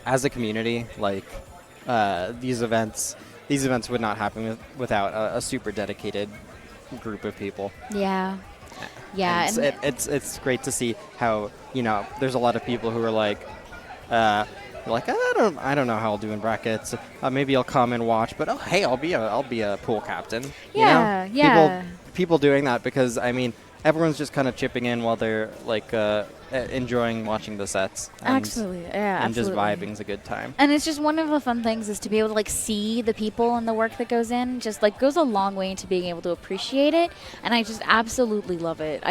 as a community, like these events would not happen without a super dedicated group of people. Yeah. Yeah. And it's great to see how, there's a lot of people who are like, I don't know how I'll do in brackets. Maybe I'll come and watch, but hey, I'll be a pool captain. Yeah, yeah. People doing that because everyone's just kind of chipping in while they're like enjoying watching the sets. Absolutely, yeah, and absolutely. just vibing's a good time. And it's just one of the fun things is to be able to like see the people and the work that goes in. Just like goes a long way into being able to appreciate it. And I just absolutely love it.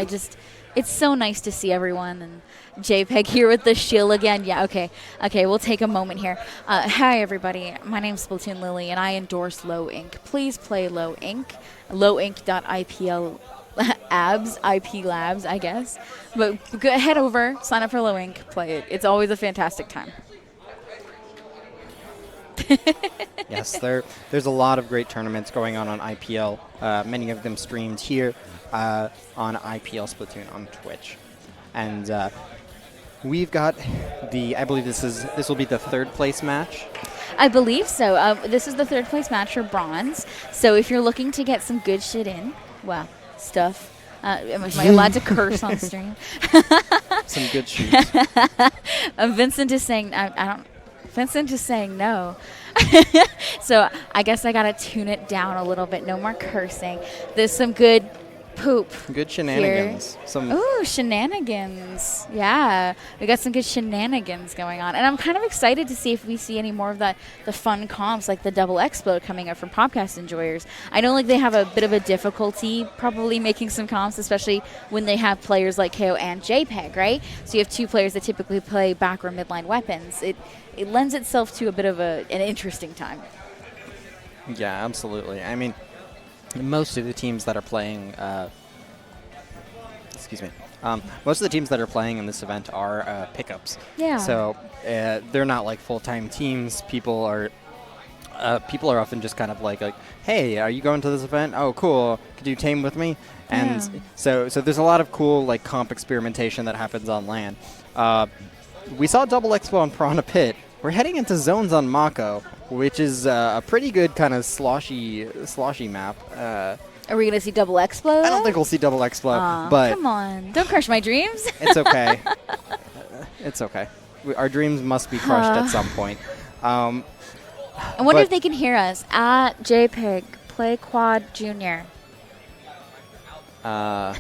It's so nice to see everyone. And JPEG here with the shield again. Yeah, okay, we'll take a moment here. Hi, everybody. My name's Splatoon Lily, and I endorse Low Ink. Please play Low Ink. lowink.ipl abs, IP Labs, I guess. But head over, sign up for Low Ink, play it. It's always a fantastic time. Yes, there's a lot of great tournaments going on IPL. Many of them streamed here on IPL Splatoon on Twitch. And we've got I believe this will be the third place match. I believe so. This is the third place match for bronze. So if you're looking to get some good shit in, well, stuff. Am I allowed to curse on stream? Some good shoots. Vincent is saying Vincent is saying no. So I guess I gotta tune it down a little bit. No more cursing. There's some good poop. Good shenanigans. Ooh, shenanigans. Yeah, we got some good shenanigans going on. And I'm kind of excited to see if we see any more of the fun comps like the double explode coming up from Popcast enjoyers. I know like they have a bit of a difficulty probably making some comps, especially when they have players like KO and JPEG, right? So you have two players that typically play back or midline weapons. It lends itself to a bit of an interesting time. Yeah, absolutely. Most of the teams that are playing, most of the teams that are playing in this event are pickups. Yeah. So they're not like full-time teams. People are often just kind of like, hey, are you going to this event? Oh, cool. Could you tame with me? And so there's a lot of cool like comp experimentation that happens on LAN. We saw Double Expo on Piranha Pit. We're heading into zones on Mako, which is a pretty good kind of sloshy map. Are we going to see Double Explode? I don't think we'll see Double Explode, but come on. Don't crush my dreams. It's okay. It's okay. Our dreams must be crushed at some point. I wonder if they can hear us at JPEG Play Quad Junior. I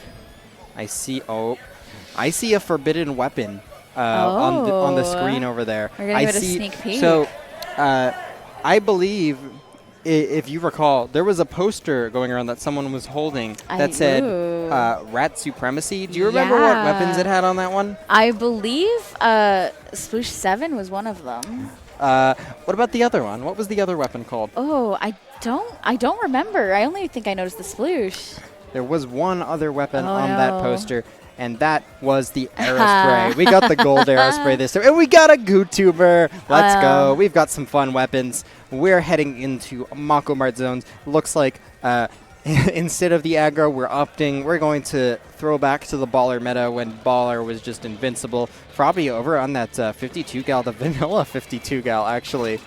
see a forbidden weapon on the screen over there. We're gonna give it a sneak peek. So, I believe, if you recall, there was a poster going around that someone was holding that said Rat Supremacy. Do you remember what weapons it had on that one? I believe Sploosh 7 was one of them. What about the other one? What was the other weapon called? Oh, I don't remember. I only think I noticed the Sploosh. There was one other weapon on that poster, and that was the Aerospray. We got the gold Aerospray this time. And we got a GooTuber. Let's go. We've got some fun weapons. We're heading into Mako Mart zones. Looks like instead of the aggro, we're going to throw back to the Baller meta when Baller was just invincible. Probably over on that 52 gal, the vanilla 52 gal, actually.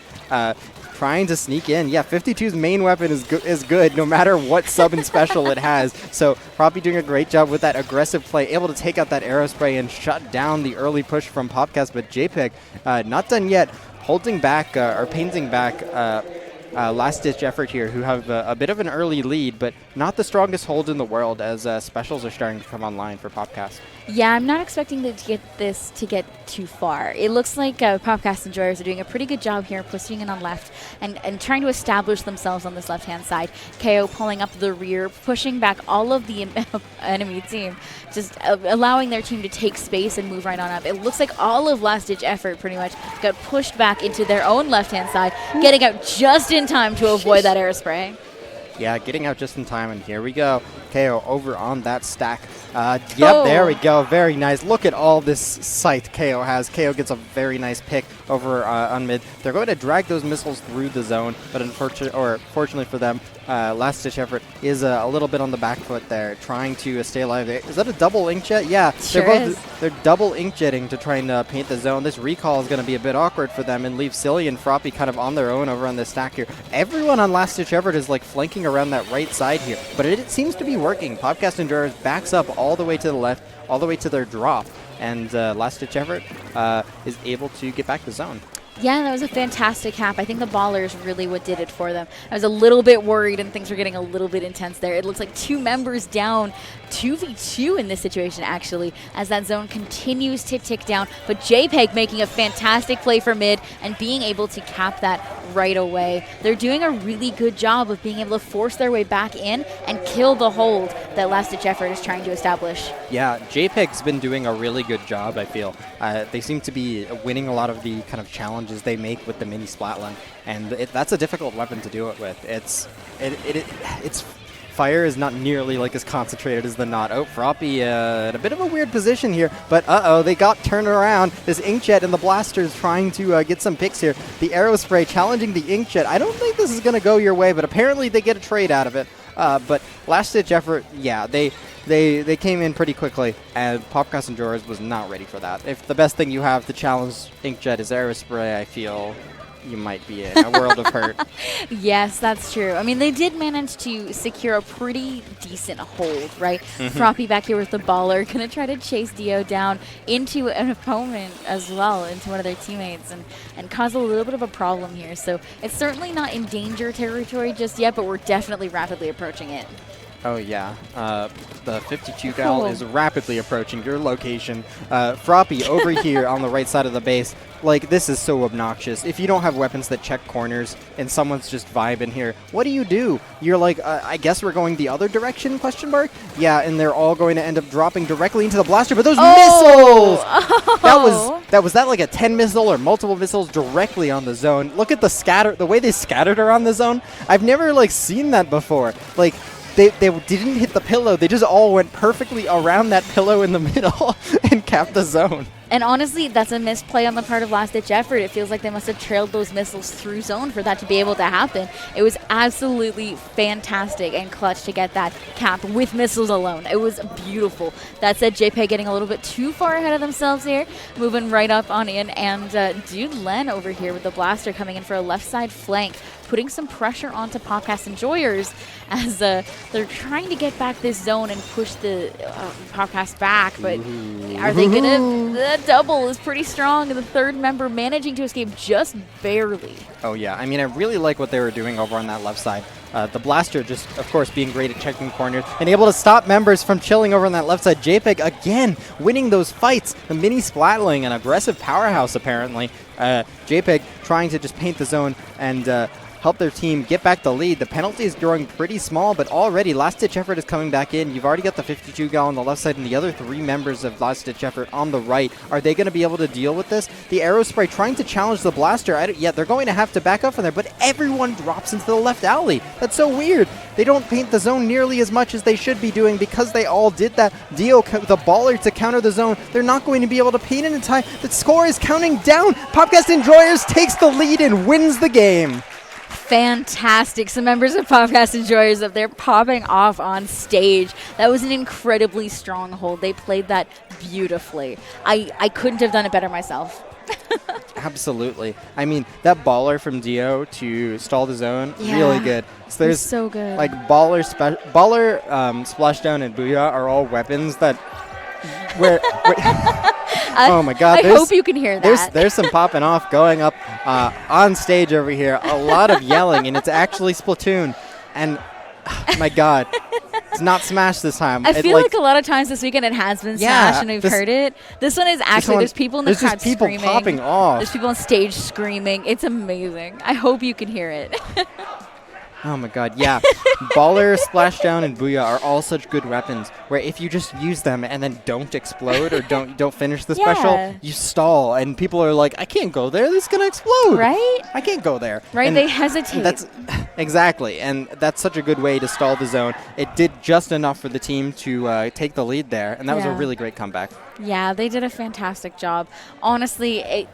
Trying to sneak in. Yeah, 52's main weapon is good no matter what sub and special it has. So probably doing a great job with that aggressive play, able to take out that Aerospray and shut down the early push from Popcast. But JPEG, not done yet, holding back or painting back last-ditch effort here, who have a bit of an early lead, but not the strongest hold in the world as specials are starting to come online for Popcast. Yeah, I'm not expecting to get too far. It looks like Popcast enjoyers are doing a pretty good job here, pushing in on left and trying to establish themselves on this left-hand side. KO pulling up the rear, pushing back all of the enemy team, just allowing their team to take space and move right on up. It looks like all of last-ditch effort pretty much got pushed back into their own left-hand side, getting out just in time to avoid that Aerospray. Yeah, getting out just in time, and here we go. KO over on that stack. Yep, there we go. Very nice. Look at all this sight KO has. KO gets a very nice pick over on mid. They're going to drag those missiles through the zone, but fortunately for them, Last Ditch Effort is a little bit on the back foot there, trying to stay alive. Is that a double inkjet? Yeah, they're double inkjetting to try and paint the zone. This recall is going to be a bit awkward for them and leave Silly and Froppy kind of on their own over on this stack here. Everyone on Last Ditch Effort is like flanking around that right side here, but it seems to be working. Popcast Enjoyers backs up all the way to the left, all the way to their drop, and Last Ditch Effort is able to get back to zone. Yeah, that was a fantastic cap. I think the ballers really what did it for them. I was a little bit worried and things were getting a little bit intense there. It looks like 2 members down, 2v2 in this situation actually, as that zone continues to tick down. But JPEG making a fantastic play for mid and being able to cap that right away. They're doing a really good job of being able to force their way back in and kill the hold that Last Ditch Effort is trying to establish. Yeah, JPEG's been doing a really good job, I feel. They seem to be winning a lot of the kind of challenges they make with the mini Splatland, and that's a difficult weapon to do it with. It's fire is not nearly like as concentrated as the Knot. Oh, Froppy in a bit of a weird position here, but they got turned around. This Inkjet and the Blaster is trying to get some picks here. The Arrow Spray challenging the Inkjet. I don't think this is going to go your way, but apparently they get a trade out of it. But Last Ditch Effort, yeah, they came in pretty quickly, and Popcast Enjoyers was not ready for that. If the best thing you have to challenge Inkjet is Arrow Spray, I feel you might be in a world of hurt. Yes, that's true. I mean, they did manage to secure a pretty decent hold, right? Froppy back here with the baller, going to try to chase Dio down into an opponent as well, into one of their teammates, and cause a little bit of a problem here. So it's certainly not in danger territory just yet, but we're definitely rapidly approaching it. Oh, yeah. The 52 gal is rapidly approaching your location. Froppy over here on the right side of the base. Like, this is so obnoxious. If you don't have weapons that check corners and someone's just vibing here, what do? You're like, I guess we're going the other direction, question mark? Yeah, and they're all going to end up dropping directly into the Blaster, but those missiles! That was like a 10 missile or multiple missiles directly on the zone. Look at the way they scattered around the zone. I've never, like, seen that before. Like, They didn't hit the pillow. They just all went perfectly around that pillow in the middle and capped the zone. And honestly, that's a misplay on the part of Last Ditch Effort. It feels like they must have trailed those missiles through zone for that to be able to happen. It was absolutely fantastic and clutch to get that cap with missiles alone. It was beautiful. That said, JPEG getting a little bit too far ahead of themselves here, moving right up on in. And Dude Len over here with the Blaster coming in for a left side flank, putting some pressure onto Popcast Enjoyers as they're trying to get back this zone and push the Popcast back. But are they going to? That double is pretty strong, and the third member managing to escape just barely. Oh, yeah. I mean, I really like what they were doing over on that left side. The Blaster just, of course, being great at checking corners and able to stop members from chilling over on that left side. JPEG, again, winning those fights. The mini Splatling, an aggressive powerhouse, apparently. JPEG trying to just paint the zone and help their team get back the lead. The penalty is growing pretty small, but already Last Ditch Effort is coming back in. You've already got the 52 gal on the left side and the other 3 members of Last Ditch Effort on the right. Are they going to be able to deal with this? The Arrow Spray trying to challenge the Blaster. Yeah, they're going to have to back up from there, but everyone drops into the left alley. That's so weird. They don't paint the zone nearly as much as they should be doing because they all did that. Dio, the baller, to counter the zone. They're not going to be able to paint it in time. The score is counting down. Popcast Enjoyers takes the lead and wins the game. Fantastic. Some members of Popcast Enjoyers up there popping off on stage. That was an incredibly strong hold. They played that beautifully. I couldn't have done it better myself. Absolutely. I mean, that baller from Dio to stall the zone, really good. So there's so good. Like baller, splashdown, and booyah are all weapons that oh my God! I hope you can hear that. There's some popping off going up on stage over here. A lot of yelling, and it's actually Splatoon. And my God, it's not Smash this time. I feel like a lot of times this weekend it has been Smash, and we've heard it. This one is actually there's people in the crowd screaming. There's people popping off. There's people on stage screaming. It's amazing. I hope you can hear it. Oh my God, yeah. Baller, Splashdown, and Booyah are all such good weapons where if you just use them and then don't explode or don't finish the special, you stall and people are like, I can't go there, this is going to explode. Right? I can't go there. Right, and they hesitate. Exactly, and that's such a good way to stall the zone. It did just enough for the team to take the lead there, and that was a really great comeback. Yeah, they did a fantastic job. Honestly,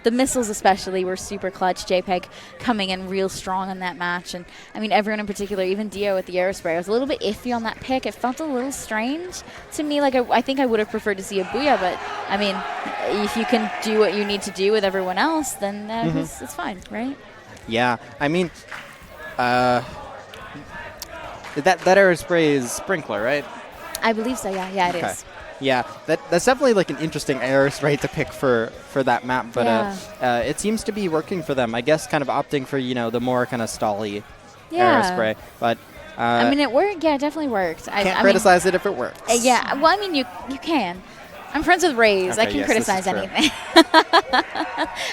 the missiles especially were super clutch. JPEG coming in real strong on that match. And, I mean, everyone in particular, even Dio with the Aerospray, I was a little bit iffy on that pick. It felt a little strange to me. Like, I think I would have preferred to see a Booyah, but, I mean, if you can do what you need to do with everyone else, then it's fine, right? Yeah, I mean, that Aerospray is Sprinkler, right? I believe so, yeah, it is. Yeah, that's definitely like an interesting Aerospray to pick for that map, but it seems to be working for them. I guess kind of opting for, the more kind of stally Aerospray. But I mean, it worked. Yeah, it definitely worked. Can't criticize it if it works. Yeah, well, I mean, you can. I'm friends with Rays. I can criticize anything.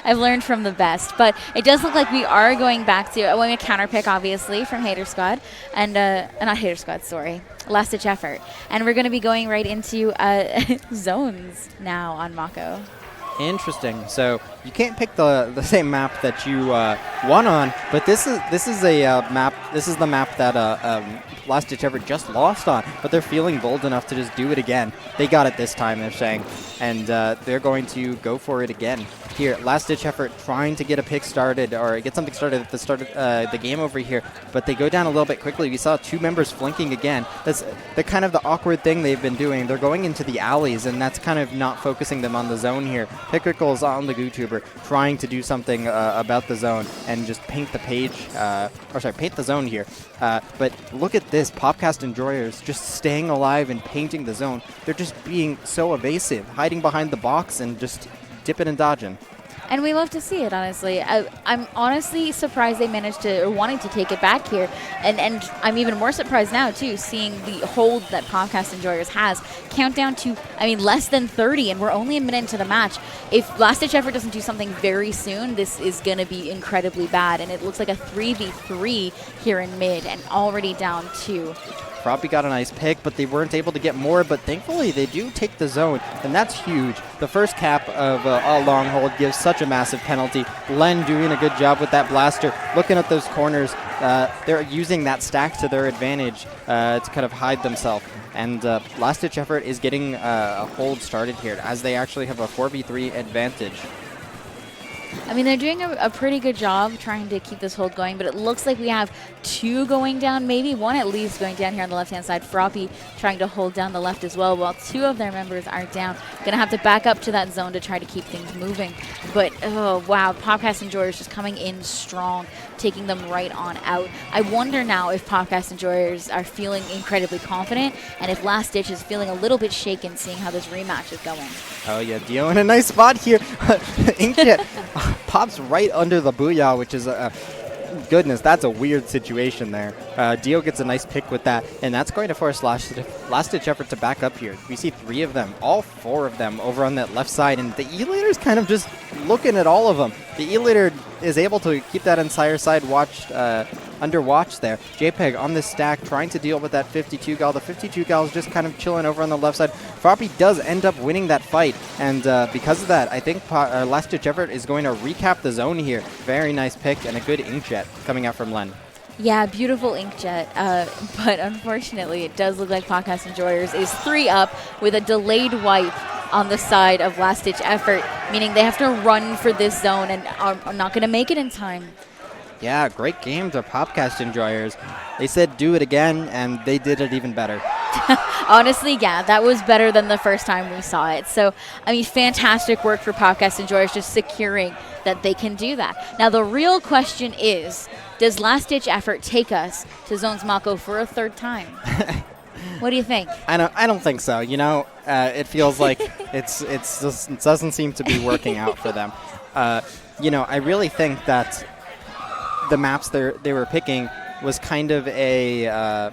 I've learned from the best. But it does look like we are going back to a counter pick, obviously, from Hater Squad. And not Hater Squad, sorry. Last Ditch Effort. And we're going to be going right into zones now on Mako. Interesting. So you can't pick the same map that you won on, but this is a map. This is the map that Last Ditch Effort just lost on, but they're feeling bold enough to just do it again. They got it this time, they're saying, and they're going to go for it again. Here, Last Ditch Effort trying to get a pick started or get something started at the start of the game over here, but they go down a little bit quickly. We saw two members flanking again. That's the kind of the awkward thing they've been doing. They're going into the alleys, and that's kind of not focusing them on the zone here. Pickrickle's on the GooTuber trying to do something about the zone and just paint the page, paint the zone here. But look at this, Popcast enjoyers just staying alive and painting the zone. They're just being so evasive, hiding behind the box and just dipping and dodging. And we love to see it, honestly. I'm honestly surprised they managed to, or wanting to take it back here. And I'm even more surprised now, too, seeing the hold that Popcast Enjoyers has. Countdown to, less than 30, and we're only a minute into the match. If Last Ditch Effort doesn't do something very soon, this is going to be incredibly bad. And it looks like a 3v3 here in mid, and already down 2. Froppy got a nice pick, but they weren't able to get more, but thankfully they do take the zone, and that's huge. The first cap of a long hold gives such a massive penalty. Len doing a good job with that blaster. Looking at those corners, they're using that stack to their advantage to kind of hide themselves. And Last Ditch Effort is getting a hold started here, as they actually have a 4v3 advantage. They're doing a pretty good job trying to keep this hold going, but it looks like we have 2 going down, maybe 1 at least going down here on the left-hand side. Froppy trying to hold down the left as well, while 2 of their members are down. Going to have to back up to that zone to try to keep things moving. But, oh, wow, Popcast Enjoyers just coming in strong, taking them right on out. I wonder now if Popcast Enjoyers are feeling incredibly confident, and if Last Ditch is feeling a little bit shaken seeing how this rematch is going. Oh, yeah, Dio in a nice spot here. Inkjet pops right under the Booyah, which is goodness, that's a weird situation there. Dio gets a nice pick with that, and that's going to force Last Ditch Effort to back up here. We see 3 of them, all 4 of them over on that left side, and the E-Leader's kind of just looking at all of them. The E-Leader is able to keep that entire side under watch there. JPEG on this stack trying to deal with that 52 gal. The 52 gal is just kind of chilling over on the left side. Froppy does end up winning that fight, and because of that, I think Last Ditch Effort is going to recap the zone here. Very nice pick and a good inkjet coming out from Len. Yeah, beautiful inkjet, but unfortunately it does look like Popcast Enjoyers is 3 up with a delayed wipe on the side of Last Ditch Effort, meaning they have to run for this zone and are not going to make it in time. Yeah, great game to Popcast Enjoyers. They said do it again, and they did it even better. Honestly, yeah, that was better than the first time we saw it. So, fantastic work for Popcast Enjoyers just securing that they can do that. Now, the real question is, does Last Ditch Effort take us to Zones Mako for a 3rd time? What do you think? I don't think so. It feels like it doesn't seem to be working out for them. I really think that the maps they were picking was kind of a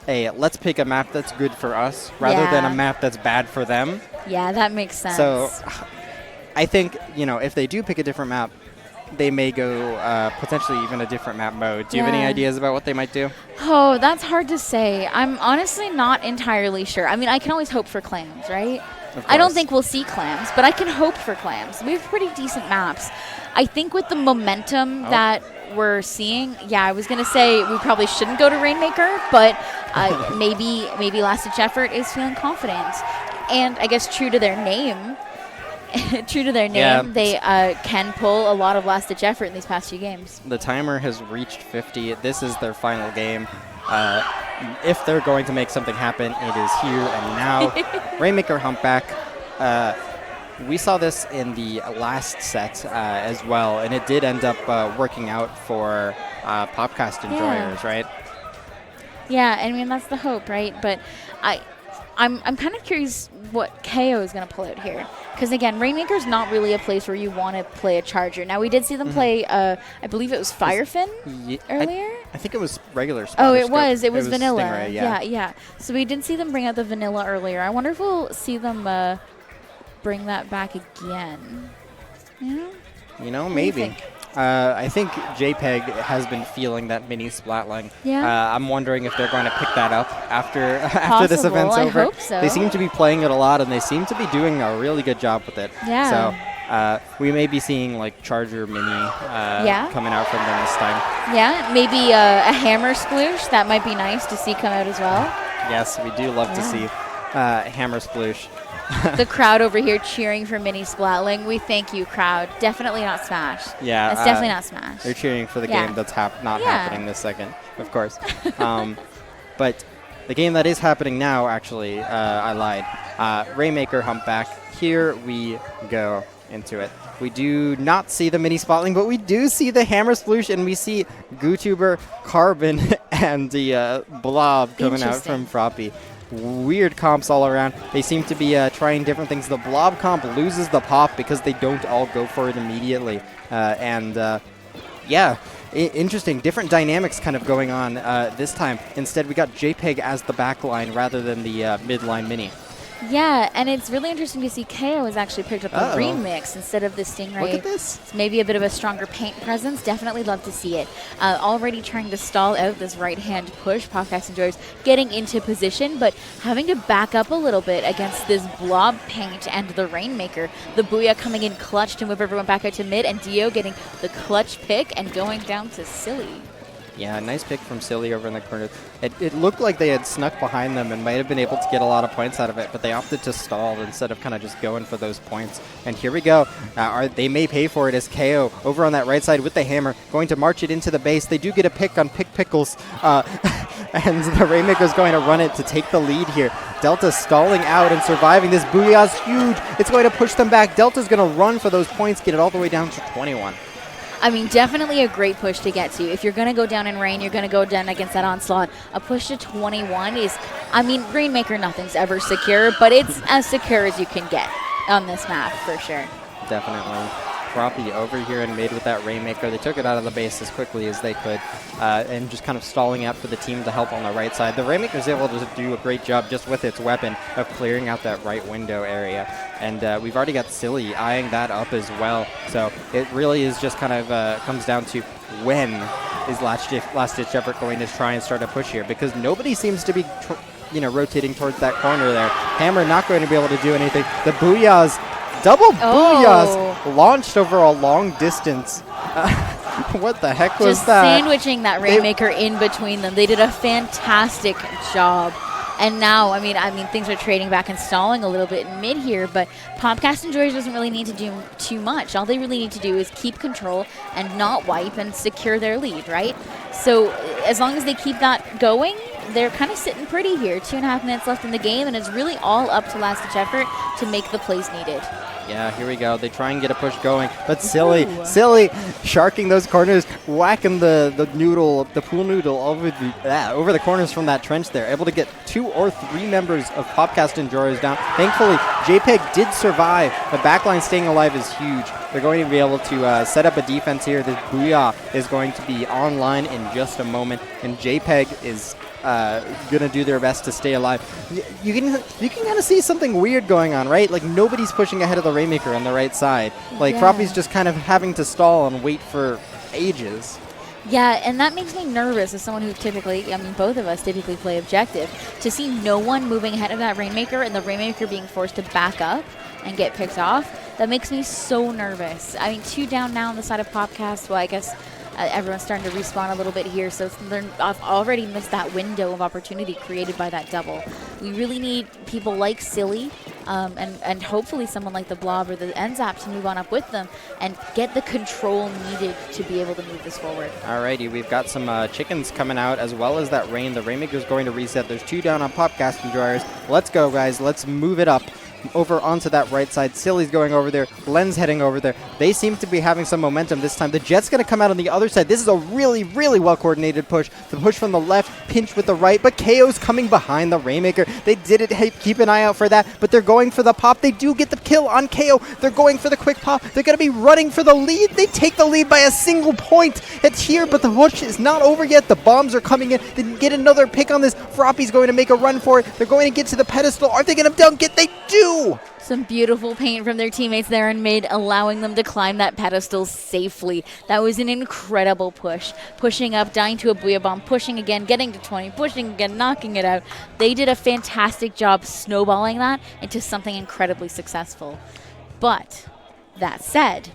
let's pick a map that's good for us rather than a map that's bad for them. Yeah, that makes sense. So I think, if they do pick a different map, they may go potentially even a different map mode. Do you have any ideas about what they might do? Oh, that's hard to say. I'm honestly not entirely sure. I can always hope for clams, right? I don't think we'll see clams, but I can hope for clams. We have pretty decent maps. I think with the momentum that we're seeing, I was going to say we probably shouldn't go to Rainmaker, but maybe Last Ditch Effort is feeling confident. And I guess true to their name, they can pull a lot of Last Ditch Effort in these past few games. The timer has reached 50. This is their final game. If they're going to make something happen, it is here and now. Rainmaker Humpback. We saw this in the last set as well, and it did end up working out for Popcast enjoyers, right? Yeah, I mean, that's the hope, right? But I'm kind of curious what KO is going to pull out here. Because, again, Rainmaker's not really a place where you want to play a charger. Now, we did see them play, I believe it was Firefin earlier. I think it was regular Splatter. Oh, it was. It was vanilla. Stingray, yeah. So we did see them bring out the vanilla earlier. I wonder if we'll see them bring that back again. You know, maybe. I think JPEG has been feeling that mini Splatling. Yeah. I'm wondering if they're going to pick that up after this event's over. I hope so. They seem to be playing it a lot, and they seem to be doing a really good job with it. Yeah. So we may be seeing like Charger Mini coming out from them this time. Yeah, maybe a Hammer Sploosh. That might be nice to see come out as well. Yes, we do love to see Hammer Sploosh. The crowd over here cheering for Mini Splatling. We thank you, crowd. Definitely not Smash. Yeah. That's definitely not Smash. They're cheering for the game that's not happening this second, of course. But the game that is happening now, actually, I lied. Rainmaker Humpback. Here we go into it. We do not see the Mini Splatling, but we do see the Hammer Sploosh, and we see GooTuber, Carbon, and the Blob coming out from Froppy. Weird comps all around. They seem to be trying different things. The Blob comp loses the pop because they don't all go for it immediately. Interesting. Different dynamics kind of going on this time. Instead, we got JPEG as the back line rather than the midline Mini. Yeah, and it's really interesting to see KO has actually picked up a remix instead of the Stingray. Look at this. It's maybe a bit of a stronger paint presence. Definitely love to see it. Already trying to stall out this right-hand push. Popcast enjoys getting into position, but having to back up a little bit against this blob paint and the Rainmaker. The Booyah coming in clutch to move everyone back out to mid, and Dio getting the clutch pick and going down to Silly. Yeah, nice pick from Silly over in the corner. It looked like they had snuck behind them and might have been able to get a lot of points out of it, but they opted to stall instead of kind of just going for those points. And here we go. They may pay for it as KO over on that right side with the hammer, going to march it into the base. They do get a pick on Pick Pickles, and the Rainmaker's going to run it to take the lead here. Delta stalling out and surviving. This Booyah's huge. It's going to push them back. Delta's going to run for those points, get it all the way down to 21. I mean, definitely a great push to get to. If you're going to go down in rain, you're going to go down against that onslaught. A push to 21 is, I mean, Rainmaker, nothing's ever secure, but it's as secure as you can get on this map, for sure. Definitely. Froppy over here and made with that Rainmaker. They took it out of the base as quickly as they could and just kind of stalling out for the team to help on the right side. The Rainmaker's able to do a great job just with its weapon of clearing out that right window area. And we've already got Silly eyeing that up as well. So it really is just kind of comes down to when is Last Ditch Effort going to try and start a push here, because nobody seems to be rotating towards that corner there. Hammer not going to be able to do anything. The Booyahs, double Booyahs launched over a long distance. What the heck was just that? Just sandwiching that Rainmaker in between them. They did a fantastic job. And now, I mean, things are trading back and stalling a little bit in mid here, but Popcast enjoyers doesn't really need to do too much. All they really need to do is keep control and not wipe and secure their lead, right? So as long as they keep that going, they're kind of sitting pretty here. 2.5 minutes left in the game, and it's really all up to Last Ditch Effort to make the plays needed. Yeah, here we go. They try and get a push going, but Silly sharking those corners, whacking the pool noodle over the corners from that trench there. Able to get 2 or 3 members of Popcast enjoyers down. Thankfully, JPEG did survive. The backline staying alive is huge. They're going to be able to set up a defense here. This Booyah is going to be online in just a moment, and JPEG is going to do their best to stay alive. You can kind of see something weird going on, right? Like, nobody's pushing ahead of the Rainmaker on the right side. Like, Froppy's just kind of having to stall and wait for ages. Yeah, and that makes me nervous as someone who typically, both of us typically play objective. To see no one moving ahead of that Rainmaker and the Rainmaker being forced to back up and get picked off, that makes me so nervous. I mean, 2 down now on the side of Popcast. Well, I guess everyone's starting to respawn a little bit here, so I've already missed that window of opportunity created by that double. We really need people like Silly and hopefully someone like the Blob or the NZAP to move on up with them and get the control needed to be able to move this forward. Alrighty, we've got some chickens coming out as well as that rain. The Rainmaker's going to reset. There's 2 down on Popcast enjoyers. Let's go, guys. Let's move it up over onto that right side. Silly's going over there. Len's heading over there. They seem to be having some momentum this time. The Jet's going to come out on the other side. This is a really, really well-coordinated push. The push from the left, pinch with the right, but KO's coming behind the Rainmaker. They did it. Hey, keep an eye out for that, but they're going for the pop. They do get the kill on KO. They're going for the quick pop. They're going to be running for the lead. They take the lead by a single point. It's here, but the push is not over yet. The bombs are coming in. They get another pick on this. Froppy's going to make a run for it. They're going to get to the pedestal. Are they going to dunk it? They do! Some beautiful paint from their teammates there in mid, allowing them to climb that pedestal safely. That was an incredible push. Pushing up, dying to a Booyah Bomb, pushing again, getting to 20, pushing again, knocking it out. They did a fantastic job snowballing that into something incredibly successful. But, that said,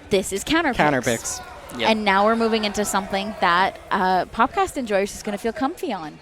this is counterpicks. Counterpicks. Yep. And now we're moving into something that Popcast enjoyers is going to feel comfy on.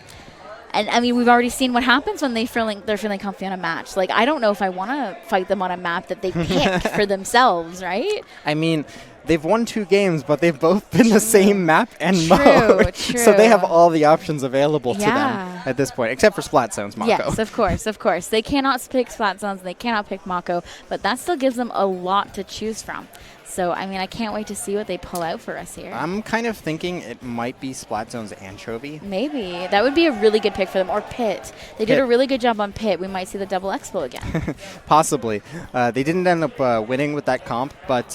And, I mean, we've already seen what happens when they're feeling comfy on a match. Like, I don't know if I want to fight them on a map that they picked for themselves, right? I mean, they've won 2 games, but they've both been the same map and mode. So they have all the options available to them at this point, except for Splat Zones, Mako. Yes, of course, of course. They cannot pick Splat Zones, they cannot pick Mako, but that still gives them a lot to choose from. So, I mean, I can't wait to see what they pull out for us here. I'm kind of thinking it might be Splat Zone's Anchovy. Maybe. That would be a really good pick for them. Or Pit. They did a really good job on Pit. We might see the double expo again. Possibly. They didn't end up winning with that comp, but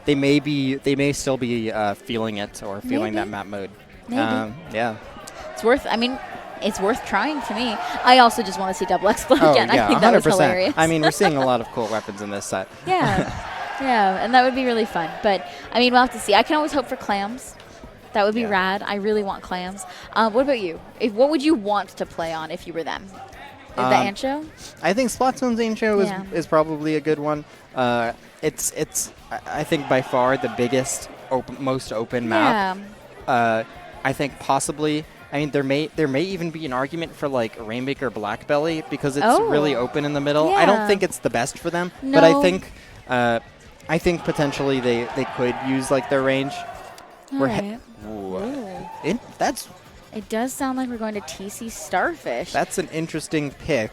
they may still be feeling it or feeling that map mode. Maybe. Yeah. It's worth trying to me. I also just want to see double expo again. Yeah, I think 100%. that was hilarious. I mean, we're seeing a lot of cool weapons in this set. Yeah. Yeah, and that would be really fun. But, I mean, we'll have to see. I can always hope for clams. That would be rad. I really want clams. What about you? What would you want to play on if you were them? The Ancho? I think Splat Zone's Ancho is probably a good one. It's I think by far the biggest, most open map. I think possibly. I mean, there may even be an argument for like Rainmaker Blackbelly because it's really open in the middle. Yeah. I don't think it's the best for them, No. but I think potentially they could use like their range. Right. It does sound like we're going to TC Starfish. That's an interesting pick.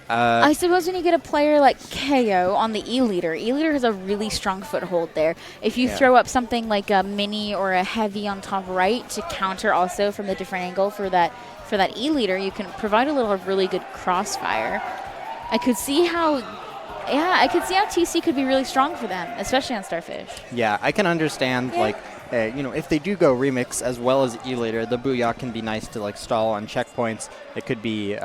I suppose when you get a player like KO on the E-Leader, E-Leader has a really strong foothold there. If you throw up something like a mini or a heavy on top right to counter also from the different angle for that E-Leader, you can provide a little really good crossfire. I could see how TC could be really strong for them, especially on Starfish. Yeah, I can understand if they do go remix as well as E-Later, the Booyah can be nice to like stall on checkpoints. It could be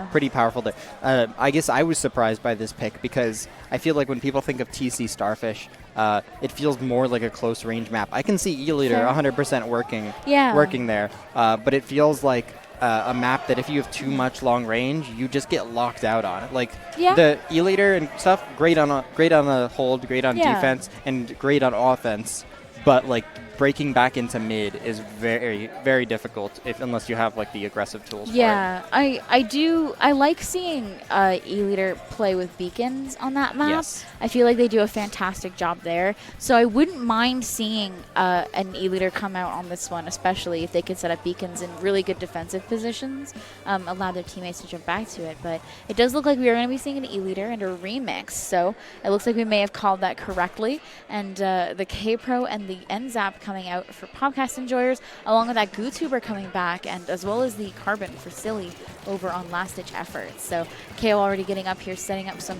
pretty powerful. I guess I was surprised by this pick because I feel like when people think of TC Starfish, it feels more like a close range map. I can see E-Later 100% working there, but it feels like a map that if you have too much long range, you just get locked out on it. Like the E-Later and stuff, great on a hold, great on defense, and great on offense. But like breaking back into mid is very, very difficult unless you have like the aggressive tools for it. I like seeing E-Leader play with beacons on that map. Yes. I feel like they do a fantastic job there. So I wouldn't mind seeing an E-Leader come out on this one, especially if they could set up beacons in really good defensive positions, allow their teammates to jump back to it. But it does look like we are going to be seeing an E-Leader and a remix. So it looks like we may have called that correctly. And the K-Pro and the NZAP coming out for Popcast enjoyers, along with that GooTuber coming back, and as well as the Carbon for Silly over on Last Ditch Efforts. So KO already getting up here, setting up some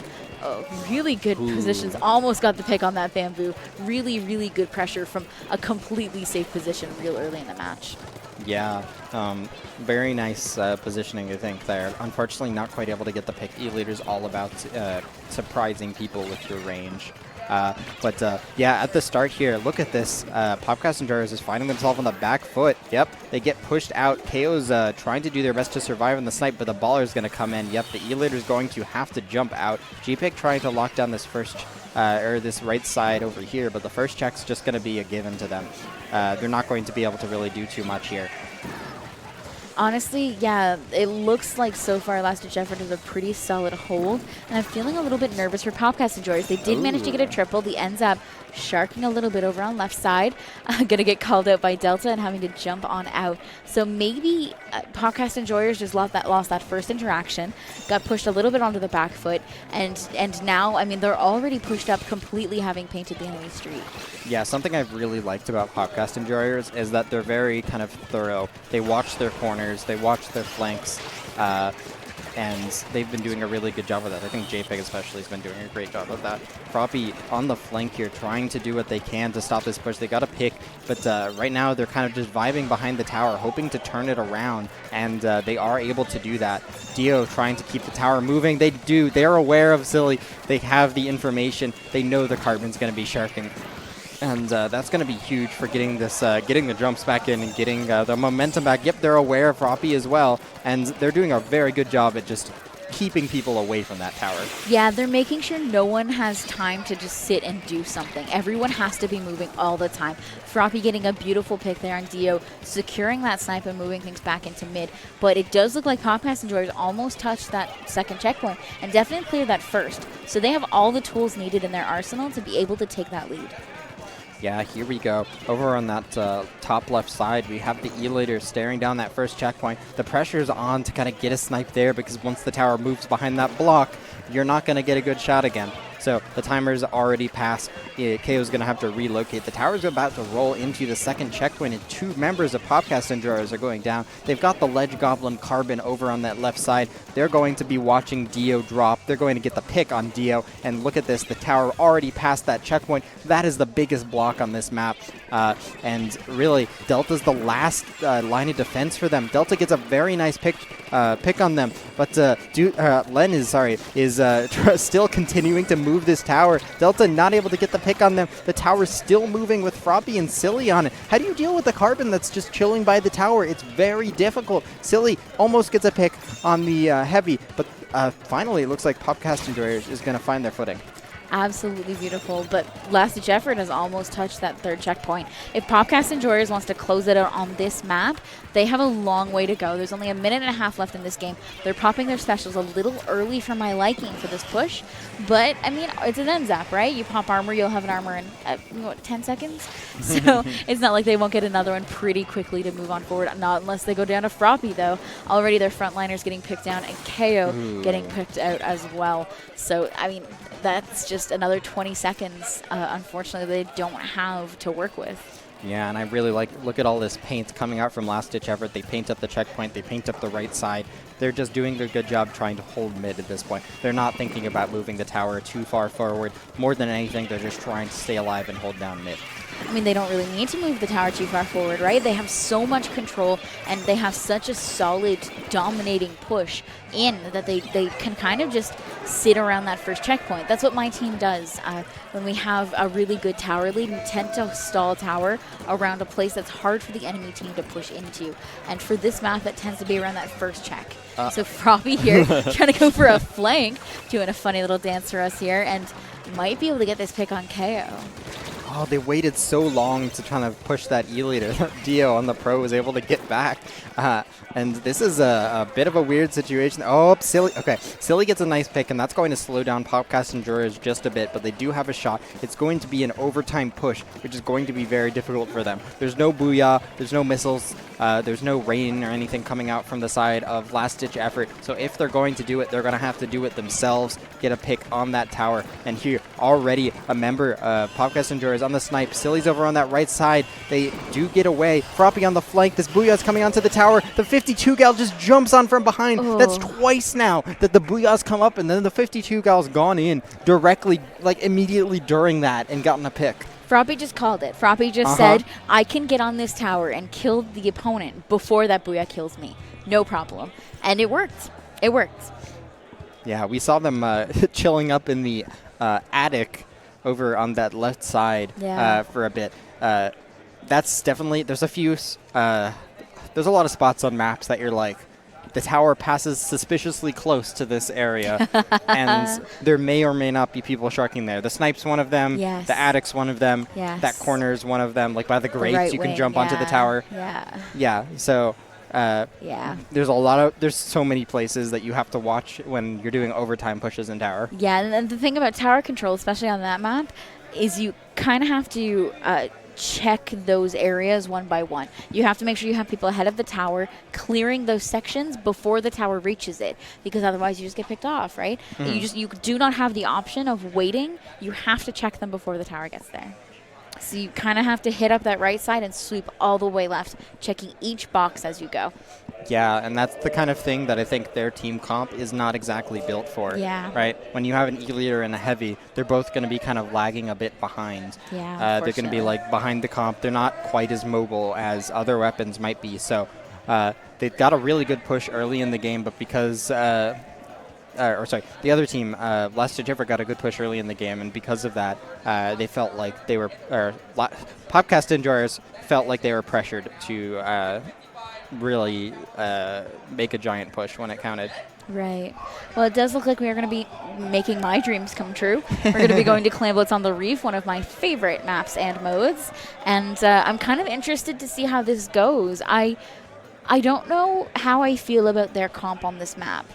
really good positions. Almost got the pick on that bamboo. Really, really good pressure from a completely safe position real early in the match. Yeah, very nice positioning, I think, there. Unfortunately, not quite able to get the pick. E-Leader's all about surprising people with your range. Yeah, at the start here, look at this. Popcast Enjoyers is finding themselves on the back foot. Yep, they get pushed out. KO's trying to do their best to survive in the snipe, but the baller is going to come in. Yep, the E-Later is going to have to jump out. GPIC trying to lock down this this right side over here, but the first check's just going to be a given to them. They're not going to be able to really do too much here. Honestly, yeah, it looks like so far Last Ditch Effort is a pretty solid hold, and I'm feeling a little bit nervous for Popcast Enjoyers. They did manage to get a triple. The ends up sharking a little bit over on left side. Gonna get called out by Delta and having to jump on out. So maybe Popcast Enjoyers just lost that first interaction, got pushed a little bit onto the back foot, and now, I mean, they're already pushed up completely, having painted the enemy street. Yeah, something I've really liked about Popcast Enjoyers is that they're very kind of thorough. They watch their corners, they watch their flanks, and they've been doing a really good job of that. I think JPEG especially has been doing a great job of that. Froppy on the flank here, trying to do what they can to stop this push. They got a pick, but right now they're kind of just vibing behind the tower, hoping to turn it around, and they are able to do that. Dio trying to keep the tower moving. They're aware of Silly. They have the information. They know the Carbon's going to be sharking. And that's going to be huge for getting this, getting the jumps back in and getting the momentum back. Yep, they're aware of Froppy as well, and they're doing a very good job at just keeping people away from that tower. Yeah, they're making sure no one has time to just sit and do something. Everyone has to be moving all the time. Froppy getting a beautiful pick there on Dio, securing that snipe and moving things back into mid. But it does look like Popcast Enjoyers almost touched that second checkpoint and definitely cleared that first. So they have all the tools needed in their arsenal to be able to take that lead. Yeah, here we go. Over on that top left side, we have the E-Later staring down that first checkpoint. The pressure's on to kind of get a snipe there, because once the tower moves behind that block, you're not going to get a good shot again. So the timer's already passed. KO's going to have to relocate. The tower's about to roll into the second checkpoint, and two members of Popcast Enjoyers are going down. They've got the Ledge Goblin Carbon over on that left side. They're going to be watching Dio drop. They're going to get the pick on Dio, and look at this. The tower already passed that checkpoint. That is the biggest block on this map, and really, Delta's the last line of defense for them. Delta gets a very nice pick on them, but Len is still continuing to move this tower. Delta not able to get the pick on them. The tower's still moving with Froppy and Silly on it. How do you deal with the Carbon that's just chilling by the tower? It's very difficult. Silly almost gets a pick on the Heavy, but finally it looks like Popcast Enjoyers is going to find their footing. Absolutely beautiful, but Last Ditch Effort has almost touched that third checkpoint. If Popcast Enjoyers wants to close it out on this map, they have a long way to go. There's only a minute and a half left in this game. They're popping their specials a little early for my liking for this push, but I mean, it's an end zap, right? You pop armor, you'll have an armor in, 10 seconds? So it's not like they won't get another one pretty quickly to move on forward, not unless they go down to Froppy, though. Already their frontliners getting picked down and KO getting picked out as well. So, I mean, that's just another 20 seconds, unfortunately, they don't have to work with. Yeah, and I really look at all this paint coming out from Last Ditch Effort. They paint up the checkpoint, they paint up the right side. They're just doing a good job trying to hold mid at this point. They're not thinking about moving the tower too far forward. More than anything, they're just trying to stay alive and hold down mid. I mean, they don't really need to move the tower too far forward, right? They have so much control, and they have such a solid, dominating push in that they can kind of just sit around that first checkpoint. That's what my team does. When we have a really good tower lead, we tend to stall tower around a place that's hard for the enemy team to push into. And for this map, that tends to be around that first check. So Froppy here trying to go for a flank, doing a funny little dance for us here, and might be able to get this pick on KO. Oh, they waited so long to try to push that E-Later. Dio on the pro was able to get back. And this is a bit of a weird situation. Oh, Silly. Okay, Silly gets a nice pick, and that's going to slow down Popcast Enjoyers just a bit, but they do have a shot. It's going to be an overtime push, which is going to be very difficult for them. There's no Booyah, there's no missiles, there's no rain or anything coming out from the side of Last Ditch Effort. So if they're going to do it, they're going to have to do it themselves, get a pick on that tower. And here, already a member of Popcast Enjoyers on the snipe. Silly's over on that right side. They do get away. Froppy on the flank. This Booyah's coming onto the tower. The 52 gal just jumps on from behind. Oh. That's twice now that the Booyah's come up, and then the 52 gal's gone in directly, like immediately during that, and gotten a pick. Froppy just called it. Froppy just said, I can get on this tower and kill the opponent before that Booyah kills me. No problem. And it worked. It worked. Yeah, we saw them chilling up in the attic over on that left side for a bit. That's definitely, there's a lot of spots on maps that you're like, the tower passes suspiciously close to this area, and there may or may not be people sharking there. The snipe's one of them. Yes. The attic's one of them. Yes. That corner's one of them. Like by the grates, right you can wing, jump onto the tower. Yeah. So Yeah. there's so many places that you have to watch when you're doing overtime pushes in tower. Yeah, and the thing about tower control, especially on that map, is you kind of have to check those areas one by one. You have to make sure you have people ahead of the tower clearing those sections before the tower reaches it, because otherwise you just get picked off, right? You do not have the option of waiting. You have to check them before the tower gets there. So you kind of have to hit up that right side and sweep all the way left, checking each box as you go. Yeah, and that's the kind of thing that I think their team comp is not exactly built for. Yeah. Right? When you have an E-leader and a heavy, they're both going to be kind of lagging a bit behind. Yeah, they're going to be like behind the comp. They're not quite as mobile as other weapons might be. So they've got a really good push early in the game, but because the other team, Last Ditch Effort, got a good push early in the game, and because of that, they felt like they were, Popcast enjoyers felt like they were pressured to really make a giant push when it counted. Right. Well, it does look like we are going to be making my dreams come true. We're going to be going to Clan Blitz on the Reef, one of my favorite maps and modes, and I'm kind of interested to see how this goes. I don't know how I feel about their comp on this map.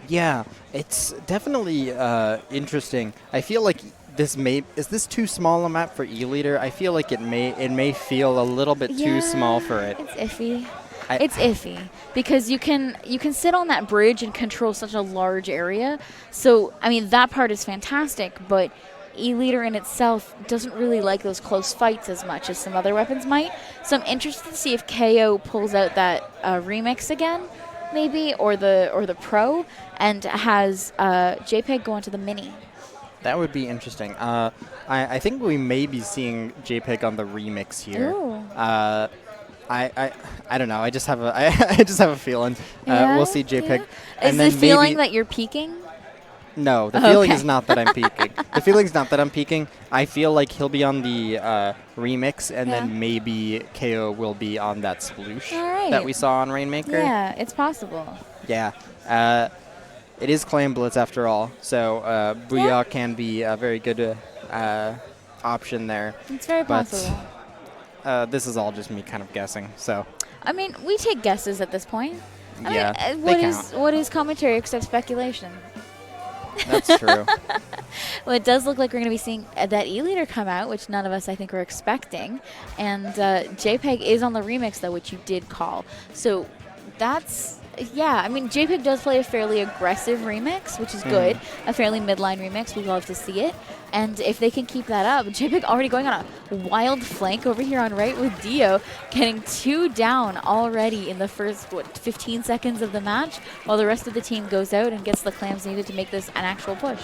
Yeah, it's definitely interesting. I feel like is this too small a map for E-Leader? I feel like it may feel a little bit too small for it. It's iffy. It's iffy because you can sit on that bridge and control such a large area. So, I mean, that part is fantastic, but E-Leader in itself doesn't really like those close fights as much as some other weapons might. So I'm interested to see if KO pulls out that remix again, maybe, or the Pro, and has JPEG go into the Mini. That would be interesting. I think we may be seeing JPEG on the remix here. Ooh. I don't know. I just have a feeling. We'll see JPEG. Yeah. Is the feeling that you're peaking? No, the feeling is not that I'm peaking. The feeling's not that I'm peaking. I feel like he'll be on the remix, and then maybe KO will be on that sploosh that we saw on Rainmaker. Yeah, it's possible. Yeah. It is Clan Blitz after all, so Booyah can be a very good option there. It's very possible. This is all just me kind of guessing. So, I mean, we take guesses at this point. I mean, what is commentary except speculation? That's true. Well, it does look like we're going to be seeing that E-Leader come out, which none of us, I think, were expecting. And JPEG is on the remix, though, which you did call. So that's... Yeah, I mean, JPEG does play a fairly aggressive remix, which is good. A fairly midline remix. We love to see it. And if they can keep that up, JPEG already going on a wild flank over here on right with Dio, getting 2 down already in the first, 15 seconds of the match, while the rest of the team goes out and gets the clams needed to make this an actual push.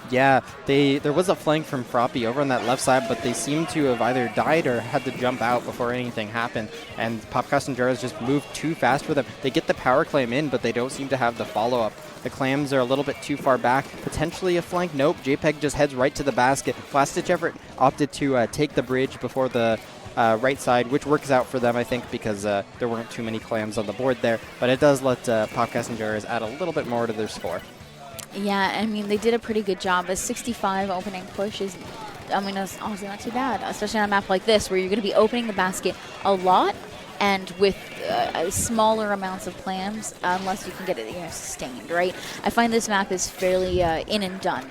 Yeah, there was a flank from Froppy over on that left side, but they seem to have either died or had to jump out before anything happened. And Popcast and Jaros just moved too fast for them. They get the power claim in, but they don't seem to have the follow-up. The clams are a little bit too far back. Potentially a flank. Nope, JPEG just heads right to the basket. Last-ditch effort opted to take the bridge before the right side, which works out for them, I think, because there weren't too many clams on the board there. But it does let Popcast and Jaros add a little bit more to their score. Yeah, I mean, they did a pretty good job. A 65 opening push is, I mean, it's honestly not too bad, especially on a map like this where you're going to be opening the basket a lot and with smaller amounts of clams, unless you can get it sustained, right? I find this map is fairly in and done,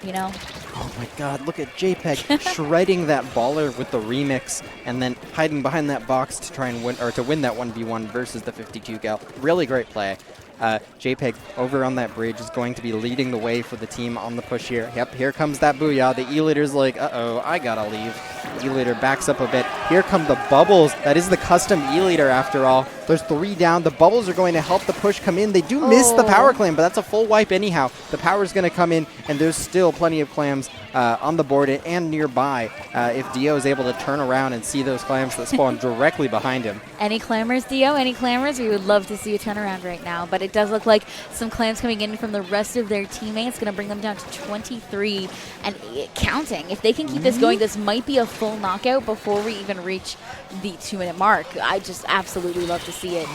you know? Oh my god, look at JPEG shredding that baller with the remix and then hiding behind that box to try and win, or to win that 1v1 versus the 52 gal. Really great play. JPEG over on that bridge is going to be leading the way for the team on the push here. Yep, here comes that Booyah. The E-Leader's like, uh-oh, I gotta leave. E-Leader backs up a bit. Here come the bubbles. That is the custom E-Leader after all. There's 3 down. The bubbles are going to help the push come in. They do miss the power clam, but that's a full wipe anyhow. The power's going to come in, and there's still plenty of clams on the board and nearby. If Dio is able to turn around and see those clams that spawn directly behind him. Any clammers, Dio? Any clammers? We would love to see a turnaround right now, but it does look like some clams coming in from the rest of their teammates. Going to bring them down to 23 and counting. If they can keep this going, this might be a full knockout before we even reach the 2-minute mark. I just absolutely love to see it.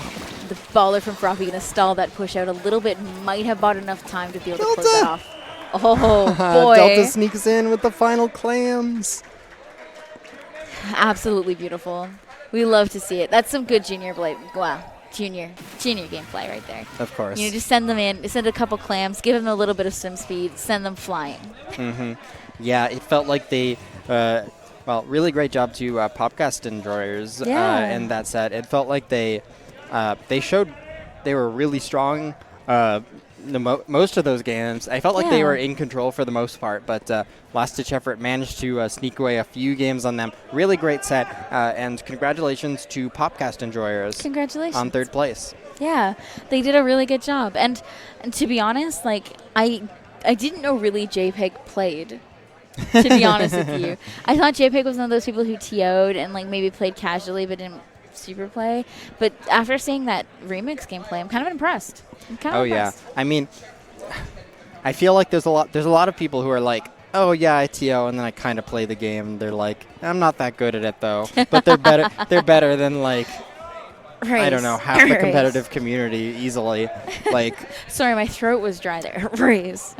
The baller from Frothy going to stall that push out a little bit. Might have bought enough time to be able to close that off. Oh, boy. Delta sneaks in with the final clams. Absolutely beautiful. We love to see it. That's some good junior blade. Wow. Junior gameplay right there. Of course. You know, just send them in, send a couple clams, give them a little bit of swim speed, send them flying. Yeah, it felt like they, really great job to Popcast enjoyers in that set. It felt like they showed they were really strong most of those games. I felt like they were in control for the most part, but last-ditch effort managed to sneak away a few games on them. Really great set, and congratulations to Popcast enjoyers. Congratulations. On 3rd place. Yeah, they did a really good job. And to be honest, like, I didn't know really JPEG played. To be honest with you, I thought JPEG was one of those people who TO'd and like maybe played casually but didn't super play. But after seeing that remix gameplay, I'm kind of impressed. Yeah, I mean, I feel like there's a lot of people who are like, oh yeah, I TO, and then I kind of play the game. They're like, I'm not that good at it though, but they're better. They're better than like. I don't know, half the competitive community easily. Like, sorry, my throat was dry there. Raise.